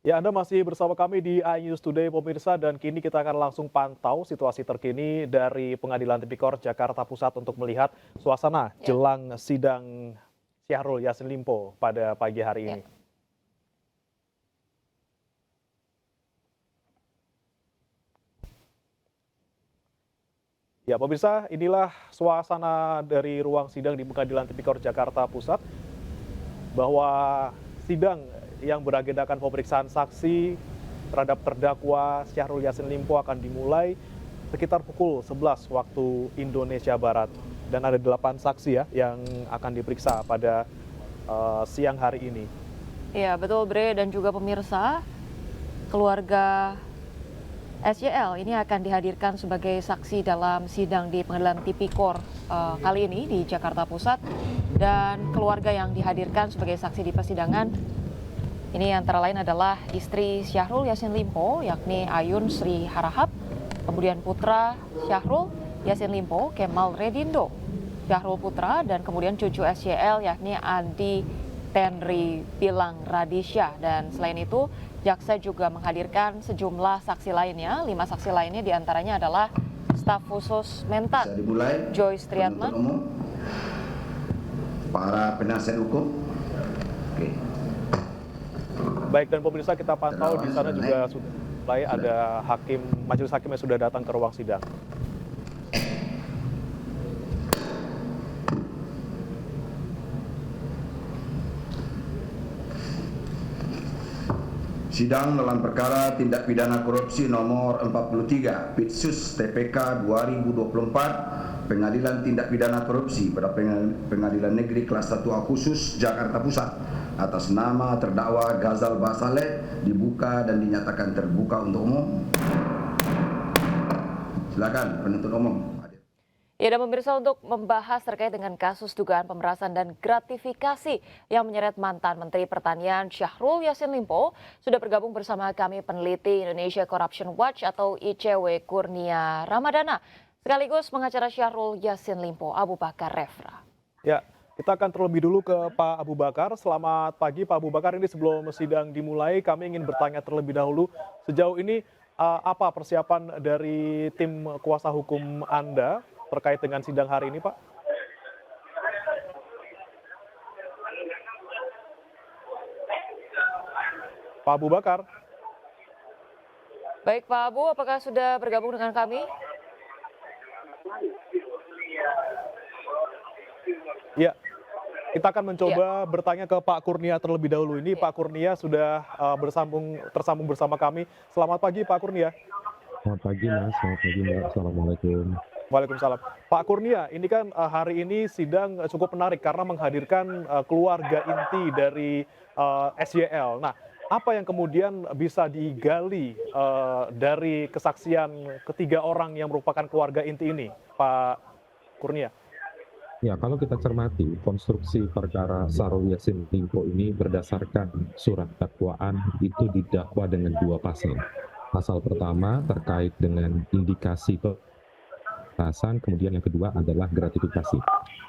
Ya, Anda masih bersama kami di iNews Today, pemirsa, dan kini kita akan langsung pantau situasi terkini dari Pengadilan Tipikor Jakarta Pusat untuk melihat suasana Ya, jelang sidang Syahrul Yassin Limpo pada pagi hari ya. ini. Ya, pemirsa, inilah suasana dari ruang sidang di Pengadilan Tipikor Jakarta Pusat, bahwa sidang yang beragendakan pemeriksaan saksi terhadap terdakwa Syahrul Yassin Limpo akan dimulai sekitar pukul 11 waktu Indonesia Barat. Dan ada 8 saksi ya yang akan diperiksa pada siang hari ini. Ya, betul Bre dan juga pemirsa, keluarga SYL ini akan dihadirkan sebagai saksi dalam sidang di Pengadilan Tipikor kali ini di Jakarta Pusat, dan keluarga yang dihadirkan sebagai saksi di persidangan ini antara lain adalah istri Syahrul Yassin Limpo yakni Ayun Sri Harahap, kemudian putra Syahrul Yassin Limpo Kemal Redindo, Syahrul Putra, dan kemudian cucu SYL yakni Andi Tenri Bilang Radisya. Dan selain itu, jaksa juga menghadirkan sejumlah saksi lainnya. 5 saksi lainnya diantaranya adalah staf khusus Mentan, Joyce Triatman, umum, para penasihat hukum. Oke. Baik, dan pemirsa, kita pantau di sana juga sudah mulai ada majelis hakim yang sudah datang ke ruang sidang. Sidang dalam perkara tindak pidana korupsi nomor 43 Pitsus TPK 2024 Pengadilan Tindak Pidana Korupsi pada Pengadilan Negeri Kelas 1A Khusus Jakarta Pusat atas nama terdakwa Ghazal Basaleh dibuka dan dinyatakan terbuka untuk umum. Silakan penuntut umum. Ya, dan pemirsa, untuk membahas terkait dengan kasus dugaan pemerasan dan gratifikasi yang menyeret mantan Menteri Pertanian Syahrul Yassin Limpo, sudah bergabung bersama kami peneliti Indonesia Corruption Watch atau ICW Kurnia Ramadana, sekaligus pengacara Syahrul Yassin Limpo, Abu Bakar Refra. Ya, kita akan terlebih dulu ke Pak Abu Bakar. Selamat pagi Pak Abu Bakar, ini sebelum sidang dimulai kami ingin bertanya terlebih dahulu, sejauh ini apa persiapan dari tim kuasa hukum Anda terkait dengan sidang hari ini, Pak? Pak Abu Bakar. Baik Pak Abu, apakah sudah bergabung dengan kami? Ya, kita akan mencoba bertanya ke Pak Kurnia terlebih dahulu. Ini Pak Kurnia sudah tersambung bersama kami. Selamat pagi Pak Kurnia. Selamat pagi Mas, selamat pagi Mbak, Assalamualaikum. Waalaikumsalam. Pak Kurnia, ini kan hari ini sidang cukup menarik karena menghadirkan keluarga inti dari SYL. Nah, apa yang kemudian bisa digali dari kesaksian ketiga orang yang merupakan keluarga inti ini, Pak Kurnia? Ya, kalau kita cermati, konstruksi perkara Syahrul Yassin Limpo ini berdasarkan surat dakwaan itu didakwa dengan 2 pasal. Pasal pertama terkait dengan indikasi pemerasan, kemudian yang kedua adalah gratifikasi.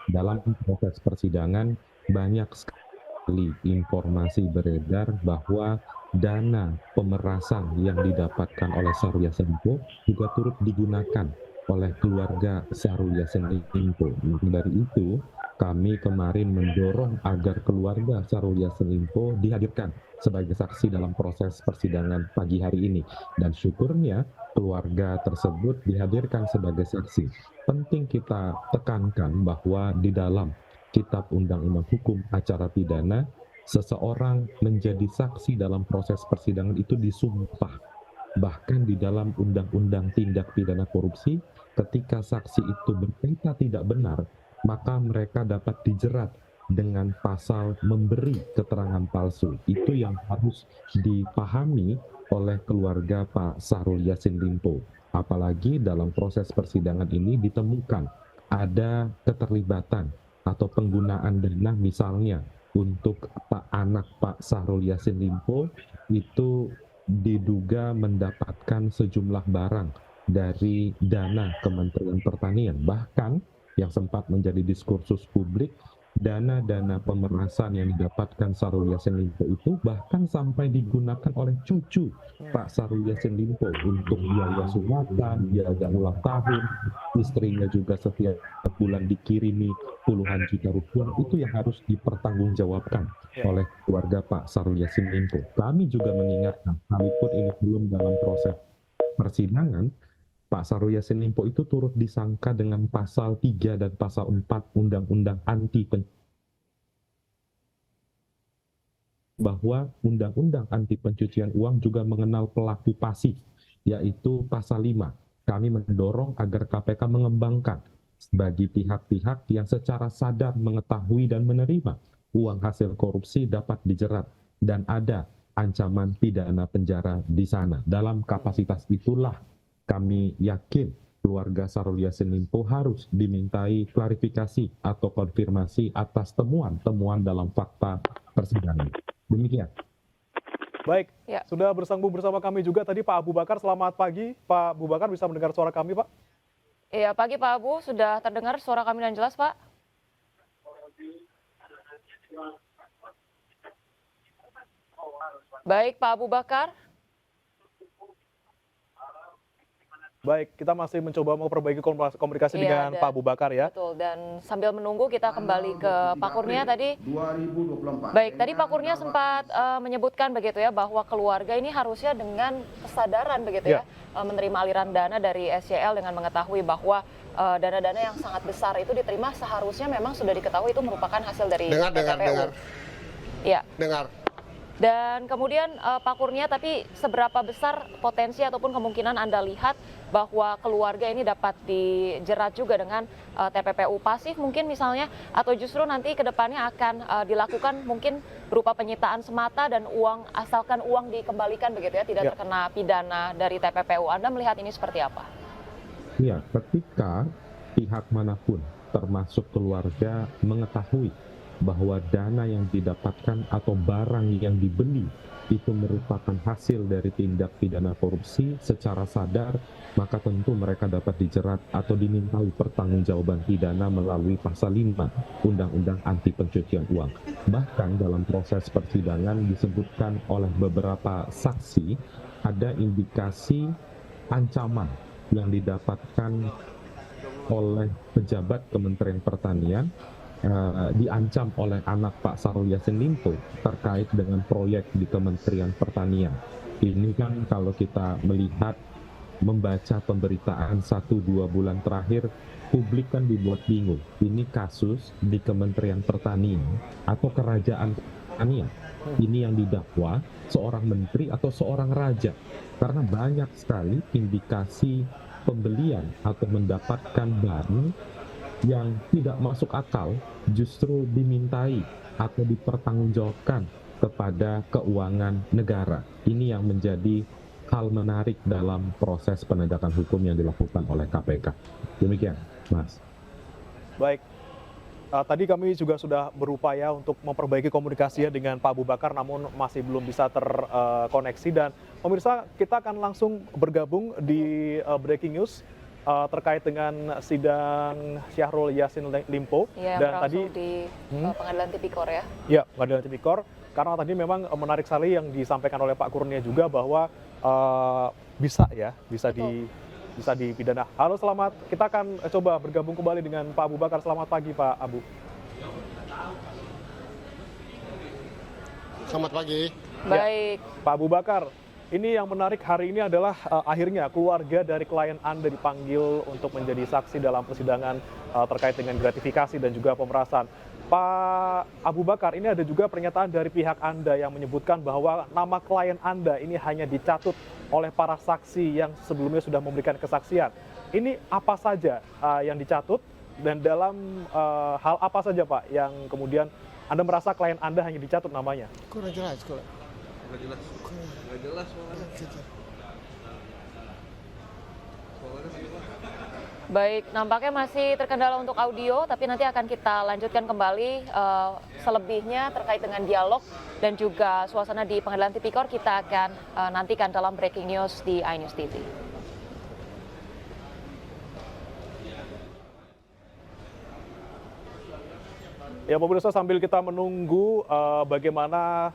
Dalam proses persidangan banyak sekali informasi beredar bahwa dana pemerasan yang didapatkan oleh Syahrul Yassin Limpo juga turut digunakan oleh keluarga Syahrul Yassin Limpo. Dari itu, kami kemarin mendorong agar keluarga Syahrul Yassin Limpo dihadirkan sebagai saksi dalam proses persidangan pagi hari ini. Dan syukurnya keluarga tersebut dihadirkan sebagai saksi. Penting kita tekankan bahwa di dalam Kitab Undang-Undang Hukum Acara Pidana, seseorang menjadi saksi dalam proses persidangan itu disumpah. Bahkan di dalam Undang-Undang Tindak Pidana Korupsi, ketika saksi itu berkata tidak benar, maka mereka dapat dijerat dengan pasal memberi keterangan palsu. Itu yang harus dipahami oleh keluarga Pak Syahrul Yassin Limpo. Apalagi dalam proses persidangan ini ditemukan ada keterlibatan atau penggunaan dana misalnya untuk anak Pak Syahrul Yassin Limpo itu diduga mendapatkan sejumlah barang dari dana Kementerian Pertanian. Bahkan yang sempat menjadi diskursus publik, dana-dana pemerasan yang didapatkan Syahrul Yassin Limpo itu bahkan sampai digunakan oleh cucu Pak Syahrul Yassin Limpo untuk biaya sunatan, biaya ulang tahun, istrinya juga setiap bulan dikirimi puluhan juta rupiah, itu yang harus dipertanggungjawabkan oleh keluarga Pak Syahrul Yassin Limpo. Kami juga mengingatkan, sekalipun ini belum dalam proses persidangan, Pak Syahrul Yassin Limpo itu turut disangka dengan pasal 3 dan pasal 4 Undang-Undang bahwa Undang-Undang Anti Pencucian Uang juga mengenal pelaku pasif, yaitu pasal 5. Kami mendorong agar KPK mengembangkan bagi pihak-pihak yang secara sadar mengetahui dan menerima uang hasil korupsi dapat dijerat dan ada ancaman pidana penjara di sana. Dalam kapasitas itulah kami yakin keluarga Syahrul Yassin Limpo harus dimintai klarifikasi atau konfirmasi atas temuan-temuan dalam fakta persidangan. Demikian. Baik, Ya. sudah bersambung bersama kami juga tadi Pak Abu Bakar. Selamat pagi, Pak Abu Bakar, bisa mendengar suara kami, Pak? Iya, pagi Pak Abu, sudah terdengar suara kami dan jelas, Pak? Baik, Pak Abu Bakar. Baik, kita masih mencoba memperbaiki komunikasi Iya, dengan Pak Abu Bakar ya. Betul, dan sambil menunggu kita kembali ke Pak Kurnia tadi. 2024. Baik, tadi Pak Kurnia sempat menyebutkan begitu ya bahwa keluarga ini harusnya dengan kesadaran begitu ya menerima aliran dana dari SYL dengan mengetahui bahwa dana-dana yang sangat besar itu diterima seharusnya memang sudah diketahui itu merupakan hasil dari TPPU. Iya. Dengar. Dan kemudian Pak Kurnia, tapi seberapa besar potensi ataupun kemungkinan Anda lihat bahwa keluarga ini dapat dijerat juga dengan TPPU pasif mungkin misalnya, atau justru nanti ke depannya akan dilakukan mungkin berupa penyitaan semata dan uang, asalkan uang dikembalikan begitu ya, tidak terkena pidana dari TPPU. Anda melihat ini seperti apa? Ya, ketika pihak manapun termasuk keluarga mengetahui bahwa dana yang didapatkan atau barang yang dibeli itu merupakan hasil dari tindak pidana korupsi secara sadar, maka tentu mereka dapat dijerat atau dimintai pertanggungjawaban pidana melalui pasal 5 Undang-Undang Anti Pencucian Uang. Bahkan dalam proses persidangan disebutkan oleh beberapa saksi ada indikasi ancaman yang didapatkan oleh pejabat Kementerian Pertanian, diancam oleh anak Pak Syahrul Yassin Limpo terkait dengan proyek di Kementerian Pertanian. Ini kan kalau kita melihat, membaca pemberitaan 1-2 bulan terakhir, publik kan dibuat bingung. Ini kasus di Kementerian Pertanian atau Kerajaan Pertanian. Ini yang didakwa seorang menteri atau seorang raja. Karena banyak sekali indikasi pembelian atau mendapatkan barang yang tidak masuk akal justru dimintai atau dipertanggungjawabkan kepada keuangan negara. Ini yang menjadi hal menarik dalam proses penegakan hukum yang dilakukan oleh KPK. Demikian, Mas. Baik, tadi kami juga sudah berupaya untuk memperbaiki komunikasinya dengan Pak Abu Bakar, namun masih belum bisa terkoneksi. Dan pemirsa, kita akan langsung bergabung di Breaking News terkait dengan sidang Syahrul Yassin Limpo. Ya, dan tadi di Pengadilan Tipikor ya. Ya, Pengadilan Tipikor. Karena tadi memang menarik sekali yang disampaikan oleh Pak Kurnia juga bahwa bisa dipidana. Halo, selamat. Kita akan coba bergabung kembali dengan Pak Abu Bakar. Selamat pagi, Pak Abu. Selamat pagi. Baik. Pak Abu Bakar, ini yang menarik hari ini adalah akhirnya keluarga dari klien Anda dipanggil untuk menjadi saksi dalam persidangan terkait dengan gratifikasi dan juga pemerasan. Pak Abu Bakar, ini ada juga pernyataan dari pihak Anda yang menyebutkan bahwa nama klien Anda ini hanya dicatut oleh para saksi yang sebelumnya sudah memberikan kesaksian. Ini apa saja yang dicatut dan dalam hal apa saja, Pak, yang kemudian Anda merasa klien Anda hanya dicatut namanya? Kurang jelas, kurang. Baik, nampaknya masih terkendala untuk audio, tapi nanti akan kita lanjutkan kembali selebihnya terkait dengan dialog dan juga suasana di Pengadilan Tipikor kita akan nantikan dalam Breaking News di iNews TV. Ya pemirsa, sambil kita menunggu bagaimana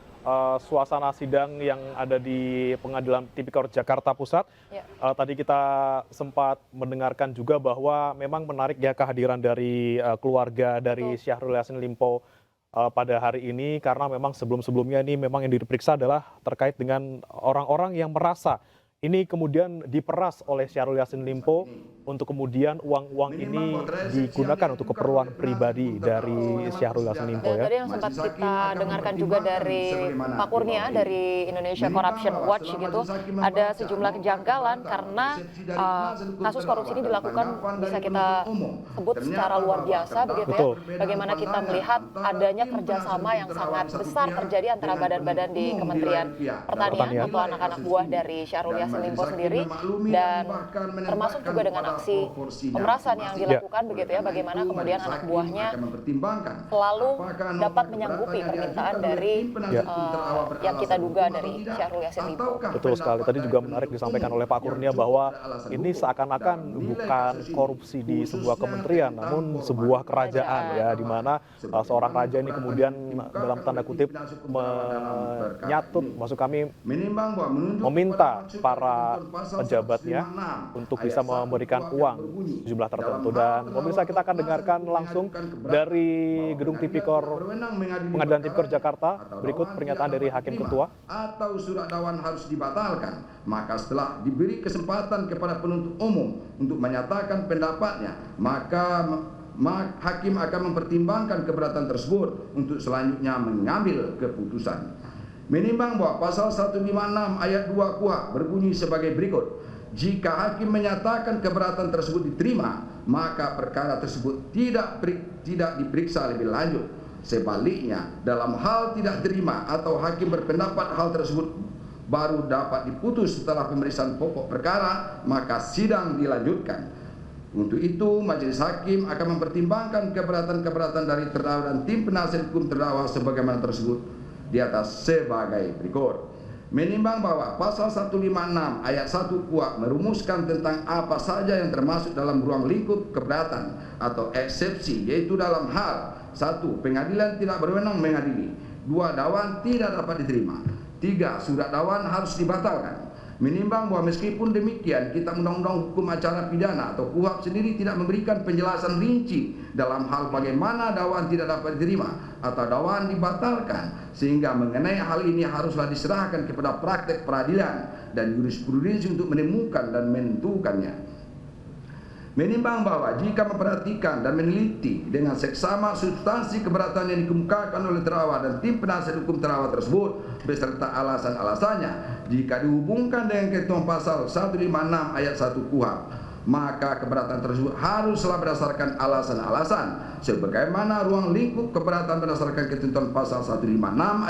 suasana sidang yang ada di Pengadilan Tipikor Jakarta Pusat, Ya. tadi kita sempat mendengarkan juga bahwa memang menarik ya kehadiran dari keluarga dari Betul. Syahrul Yassin Limpo pada hari ini, karena memang sebelum-sebelumnya ini memang yang diperiksa adalah terkait dengan orang-orang yang merasa ini kemudian diperas oleh Syahrul Yassin Limpo untuk kemudian uang-uang ini digunakan untuk keperluan pribadi dari Syahrul Yassin Limpo Dan ya. tadi yang sempat kita dengarkan juga dari Pak Kurnia dari Indonesia Corruption Watch gitu, ada sejumlah kejanggalan karena kasus korupsi ini dilakukan, bisa kita sebut secara luar biasa begitu ya. Betul. Bagaimana kita melihat adanya kerjasama yang sangat besar terjadi antara badan-badan di Kementerian Pertanian atau anak-anak buah dari Syahrul Yassin Limpo sendiri, dan termasuk juga dengan aksi pemerasan yang dilakukan begitu ya, bagaimana kemudian anak buahnya selalu dapat menyanggupi permintaan dari yang kita duga dari Syahrul Yassin Limpo. Betul sekali. Tadi juga menarik disampaikan oleh Pak Kurnia bahwa ini seakan-akan bukan korupsi di sebuah kementerian, namun sebuah kerajaan ya, di mana seorang raja ini kemudian dalam tanda kutip menyatut, maksud kami meminta para pejabatnya untuk bisa memberikan uang sejumlah tertentu. Dan pemirsa, kita akan dengarkan langsung dari gedung Tipikor Pengadilan Tipikor Jakarta. Berikut pernyataan dari Hakim Ketua. Atau surat dakwaan harus dibatalkan, maka setelah diberi kesempatan kepada penuntut umum untuk menyatakan pendapatnya, maka hakim akan mempertimbangkan keberatan tersebut untuk selanjutnya mengambil keputusan. Menimbang bahwa pasal 156 ayat 2 KUHP berbunyi sebagai berikut. Jika hakim menyatakan keberatan tersebut diterima, maka perkara tersebut tidak diperiksa lebih lanjut. Sebaliknya, dalam hal tidak terima atau hakim berpendapat hal tersebut baru dapat diputus setelah pemeriksaan pokok perkara, maka sidang dilanjutkan. Untuk itu, majelis hakim akan mempertimbangkan keberatan-keberatan dari terdakwa dan tim penasihat hukum terdakwa sebagaimana tersebut di atas sebagai berikut. Menimbang bahwa pasal 156 ayat 1 KUHP merumuskan tentang apa saja yang termasuk dalam ruang lingkup keberatan atau eksepsi, yaitu dalam hal 1. Pengadilan tidak berwenang mengadili. 2. Dakwaan tidak dapat diterima. 3. Surat dakwaan harus dibatalkan. Menimbang bahwa meskipun demikian, Kitab Undang-Undang Hukum Acara Pidana atau KUHP sendiri tidak memberikan penjelasan rinci dalam hal bagaimana dakwaan tidak dapat diterima atau dakwaan dibatalkan, sehingga mengenai hal ini haruslah diserahkan kepada praktek peradilan dan jurisprudensi untuk menemukan dan menentukannya. Menimbang bahwa jika memperhatikan dan meneliti dengan seksama substansi keberatan yang dikemukakan oleh terdakwa dan tim penasihat hukum terdakwa tersebut beserta alasan-alasannya, jika dihubungkan dengan ketentuan pasal 156 ayat 1 KUHP, maka keberatan tersebut haruslah berdasarkan alasan-alasan sebagaimana ruang lingkup keberatan berdasarkan ketentuan pasal 156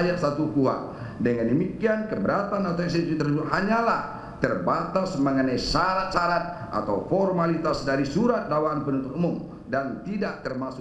ayat 1 KUHP. Dengan demikian, keberatan atau eksepsi tersebut hanyalah terbatas mengenai syarat-syarat atau formalitas dari surat dakwaan penuntut umum dan tidak termasuk